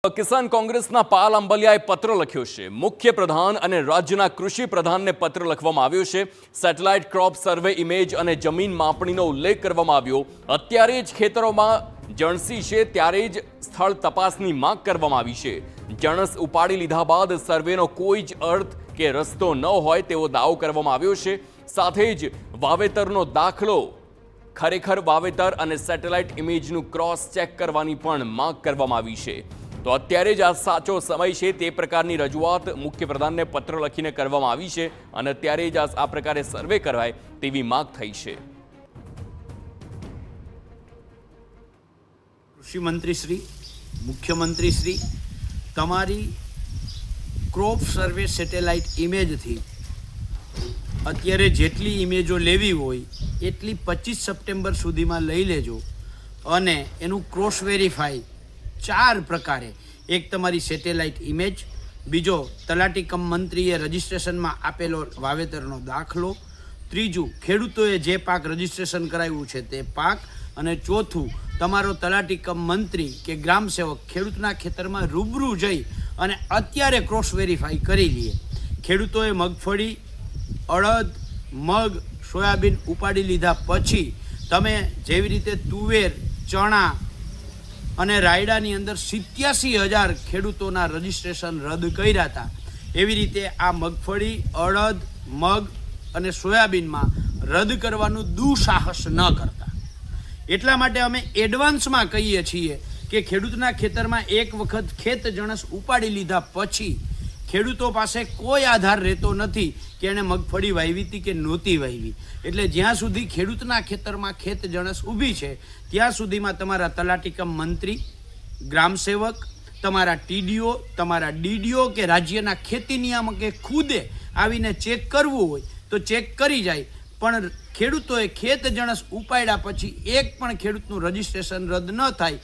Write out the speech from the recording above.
કિસાન કોંગ્રેસના પાલ આંબલિયાએ પત્ર લખ્યો છે। મુખ્ય પ્રધાન અને રાજ્યના કૃષિ પ્રધાનને પત્ર લખવામાં આવ્યો છે। સેટેલાઇટ ક્રોપ સર્વે ઇમેજ અને જમીન માપણીનો ઉલ્લેખ કરવામાં આવ્યો। અત્યારે જ ખેતરોમાં જણસી છે ત્યારે જ સ્થળ તપાસની માંગ કરવામાં આવી છે। જણસ ઉપાડી લીધા બાદ સર્વેનો કોઈ જ અર્થ કે રસ્તો ન હોય તેવો દાવો કરવામાં આવ્યો છે। સાથે જ વાવેતરનો દાખલો ખરેખર વાવેતર અને સેટેલાઇટ ઇમેજનું ક્રોસ ચેક કરવાની પણ માંગ કરવામાં આવી છે। તો અત્યારે જ આ સાચો સમય છે તે પ્રકારની રજૂઆત મુખ્ય પ્રધાનને પત્ર લખીને કરવામાં આવી છે અને અત્યારે જ આ પ્રકારે સર્વે કરાય તેવી માંગ થઈ છે। કૃષિ મંત્રી શ્રી, મુખ્યમંત્રી શ્રી, તમારી ક્રોપ સર્વે સેટેલાઇટ ઇમેજથી અત્યારે જેટલી ઇમેજો લેવી હોય એટલી 25 સપ્ટેમ્બર સુધીમાં લઈ લેજો અને એનું ક્રોસ વેરીફાઈ 4 પ્રકારે, એક તમારી સેટેલાઇટ ઇમેજ, બીજો તલાટી કમ મંત્રીએ રજિસ્ટ્રેશનમાં આપેલો વાવેતરનો દાખલો, ત્રીજું ખેડૂતોએ જે પાક રજિસ્ટ્રેશન કરાવ્યું છે તે પાક, અને ચોથું તમારો તલાટી કમ મંત્રી કે ગ્રામ સેવક ખેડૂતના ખેતરમાં રૂબરૂ જઈ અને અત્યારે ક્રોસ વેરીફાઈ કરી લઈએ। ખેડૂતોએ મગફળી, અડદ, મગ, સોયાબીન ઉપાડી લીધા પછી તમે જેવી રીતે તુવેર, ચણા અને રાયડાની અંદર 87,000 ખેડૂતોના રજિસ્ટ્રેશન રદ કર્યા હતા, એવી રીતે આ મગફળી, અડદ, મગ અને સોયાબીનમાં રદ કરવાનું દુઃસાહસ ન કરતા। એટલા માટે અમે એડવાન્સમાં કહીએ છીએ કે ખેડૂતના ખેતરમાં એક વખત ખેત જણસ ઉપાડી લીધા પછી ખેડૂતો પાસે કોઈ આધાર રહેતો નથી કે એણે મગફળી વાવી હતી કે નહોતી વાવી। એટલે જ્યાં સુધી ખેડૂતના ખેતરમાં ખેત જણસ ઊભી છે ત્યાં સુધીમાં તમારા તલાટી કમ મંત્રી, ગ્રામ સેવક, તમારા ટીડીઓ, તમારા ડીડીઓ કે રાજ્યના ખેતી નિયામકે ખુદે આવીને ચેક કરવું હોય તો ચેક કરી જાય, પણ ખેડૂતોએ ખેત જણસ ઉપાડ્યા પછી એક પણ ખેડૂતનું રજિસ્ટ્રેશન રદ ન થાય